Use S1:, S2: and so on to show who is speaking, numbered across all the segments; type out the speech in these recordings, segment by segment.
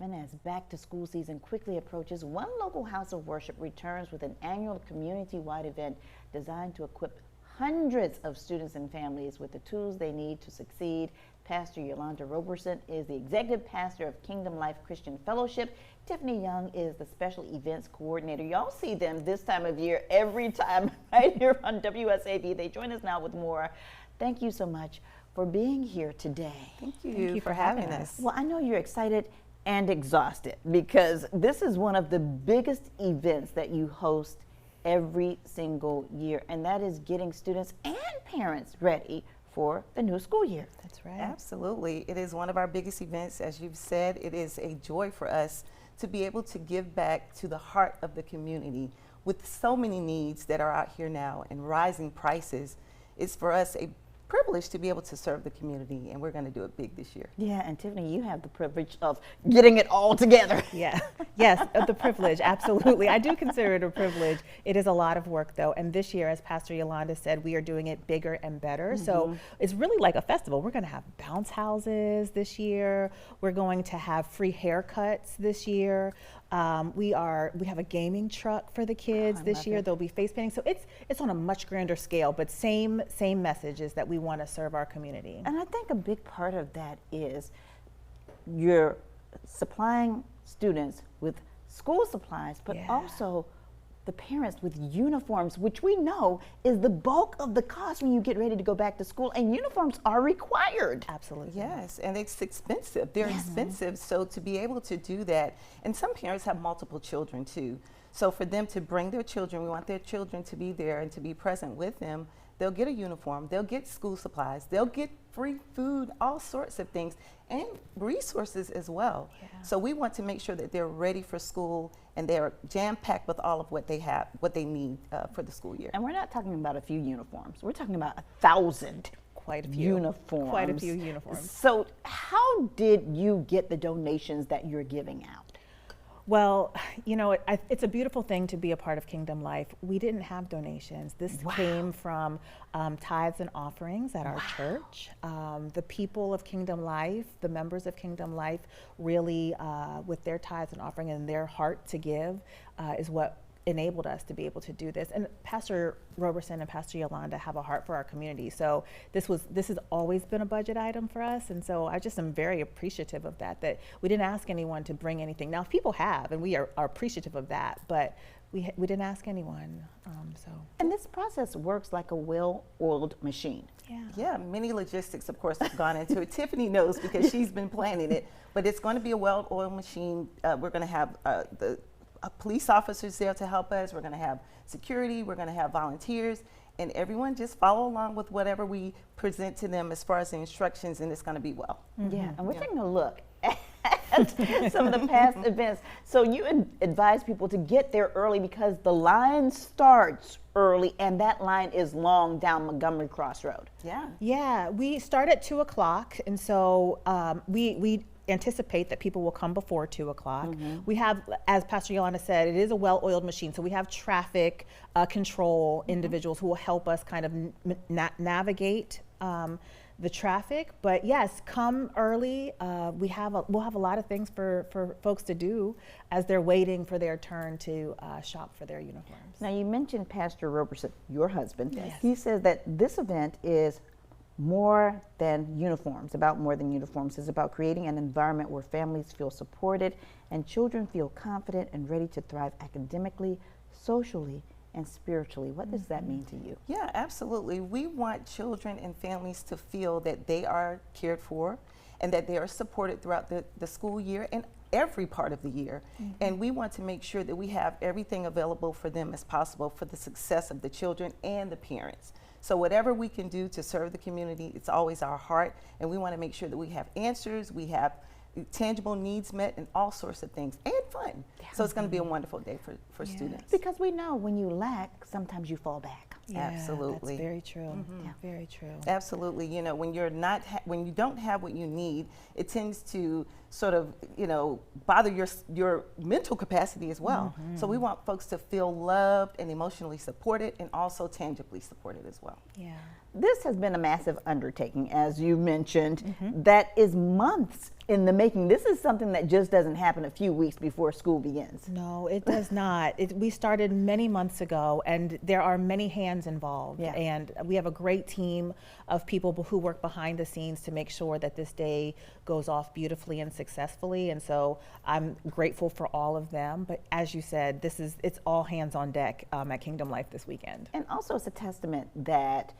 S1: As back to school season quickly approaches, one local house of worship returns with an annual community-wide event designed to equip hundreds of students and families with the tools they need to succeed. Pastor Yolanda Roberson is the executive pastor of Kingdom Life Christian Fellowship. Tiffany Young is the special events coordinator. Y'all see them this time of year every time right here on WSAV. They join us now with more. Thank you so much for being here today.
S2: Thank you for having us.
S1: Well, I know you're excited and exhausted because this is one of the biggest events that you host every single year, and that is getting students and parents ready for the new school year.
S2: That's right. Absolutely. It is one of our biggest events. As you've said, it is a joy for us to be able to give back to the heart of the community with so many needs that are out here now and rising prices. It's for us a privilege to be able to serve the community, and we're going to do it big this year.
S1: Yeah, and Tiffany, you have the privilege of getting it all together.
S3: Yeah, yes, the privilege, absolutely. I do consider it a privilege. It is a lot of work though, and this year, as Pastor Yolanda said, we are doing it bigger and better. So it's really like a festival. We're going to have bounce houses this year. We're going to have free haircuts this year. We have a gaming truck for the kids this year. There'll be face painting. So it's on a much grander scale, but same message is that we want to serve our community.
S1: And I think a big part of that is you're supplying students with school supplies, but also the parents with uniforms, which we know is the bulk of the cost when you get ready to go back to school, and uniforms are required.
S3: Absolutely.
S2: Yes, and it's expensive. They're expensive, so to be able to do that, and some parents have multiple children too. So for them to bring their children, we want their children to be there and to be present with them. They'll get a uniform, they'll get school supplies, they'll get free food, all sorts of things, and resources as well. So we want to make sure that they're ready for school and they're jam-packed with all of what they have, what they need for the school year.
S1: And we're not talking about a few uniforms. We're talking about 1,000
S3: Quite a few
S1: uniforms.
S3: Quite a few uniforms.
S1: So how did you get the donations that you're giving out?
S3: Well, you know, it's a beautiful thing to be a part of Kingdom Life. We didn't have donations. This came from tithes and offerings at our church. The people of Kingdom Life, the members of Kingdom Life, really, with their tithes and offering and their heart to give, is what enabled us to be able to do this. And Pastor Roberson and Pastor Yolanda have a heart for our community. So this has always been a budget item for us. And so I just am very appreciative of that we didn't ask anyone to bring anything. Now, if people have, and we are appreciative of that, but we didn't ask anyone.
S1: And this process works like a well-oiled machine.
S2: Yeah, many logistics, of course, have gone into it. Tiffany knows because she's been planning it, but it's going to be a well-oiled machine. We're going to have the police officers there to help us. We're going to have security. We're going to have volunteers, and everyone just follow along with whatever we present to them as far as the instructions, and it's going to be well.
S1: Yeah, and we're taking a look at some of the past events. So you advise people to get there early because the line starts early, and that line is long down Montgomery Crossroad.
S3: Yeah, we start at 2 o'clock, and so we anticipate that people will come before 2 o'clock. We have, as Pastor Yolanda said, it is a well-oiled machine. So we have traffic control individuals who will help us kind of navigate the traffic. But yes, come early. We'll have a lot of things for folks to do as they're waiting for their turn to shop for their uniforms.
S1: Now you mentioned Pastor Roberson, your husband. He says that this event is more than uniforms, about more than uniforms. It's about creating an environment where families feel supported and children feel confident and ready to thrive academically, socially, and spiritually. What does that mean to you?
S2: Yeah, absolutely. We want children and families to feel that they are cared for and that they are supported throughout the school year and every part of the year. And we want to make sure that we have everything available for them as possible for the success of the children and the parents. So whatever we can do to serve the community, it's always our heart, and we want to make sure that we have answers, we have tangible needs met, and all sorts of things, and fun. So it's going to be a wonderful day for students.
S1: Because we know when you lack, sometimes you fall back.
S2: Absolutely.
S3: That's very true. Very true.
S2: Absolutely. You know, when you're not, when you don't have what you need, it tends to sort of, bother your mental capacity as well. So we want folks to feel loved and emotionally supported and also tangibly supported as well.
S3: Yeah.
S1: This has been a massive undertaking, as you mentioned, that is months in the making. This is something that just doesn't happen a few weeks before school begins.
S3: No, it does not. We started many months ago, and there are many hands involved.
S1: Yeah.
S3: And we have a great team of people who work behind the scenes to make sure that this day goes off beautifully and successfully. And so I'm grateful for all of them. But as you said, it's all hands on deck at Kingdom Life this weekend.
S1: And also it's a testament that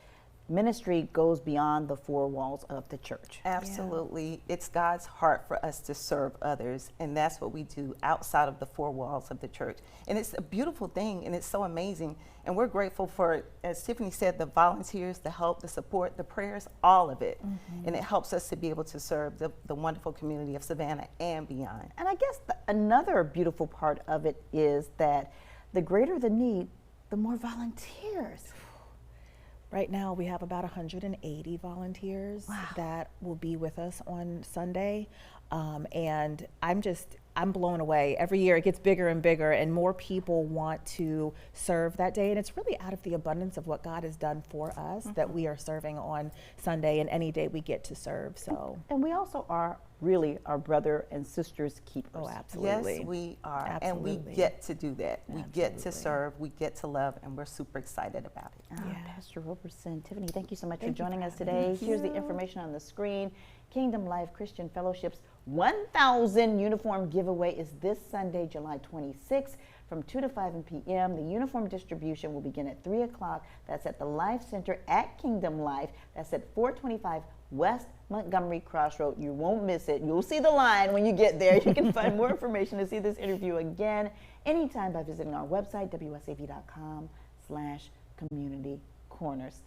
S1: ministry goes beyond the four walls of the church.
S2: Absolutely. It's God's heart for us to serve others, and that's what we do outside of the four walls of the church. And it's a beautiful thing, and it's so amazing. And we're grateful for, as Tiffany said, the volunteers, the help, the support, the prayers, all of it. And it helps us to be able to serve the wonderful community of Savannah and beyond.
S1: And I guess another beautiful part of it is that the greater the need, the more volunteers.
S3: Right now, we have about 180 volunteers that will be with us on Sunday. And I'm blown away. Every year it gets bigger and bigger, and more people want to serve that day. And it's really out of the abundance of what God has done for us that we are serving on Sunday and any day we get to serve. So,
S1: and we also are really our brother and sisters keepers.
S3: Oh, absolutely.
S2: Yes, we are.
S3: Absolutely.
S2: And we get to do that. We get to
S3: Absolutely.
S2: serve, we get to love, and we're super excited about it.
S1: Oh,
S3: Yeah.
S1: Pastor Roberson, Tiffany, thank you so much
S3: Thank
S1: for
S3: you for
S1: joining us
S3: having
S1: today.
S3: us.
S1: Here's the information on the screen. Kingdom Life Christian Fellowship's 1,000 uniform giveaway is this Sunday, July 26th from 2 to 5 p.m. The uniform distribution will begin at 3 o'clock. That's at the Life Center at Kingdom Life. That's at 425 West Montgomery Crossroad. You won't miss it. You'll see the line when you get there. You can find more information to see this interview again anytime by visiting our website, wsav.com/community corner. Stay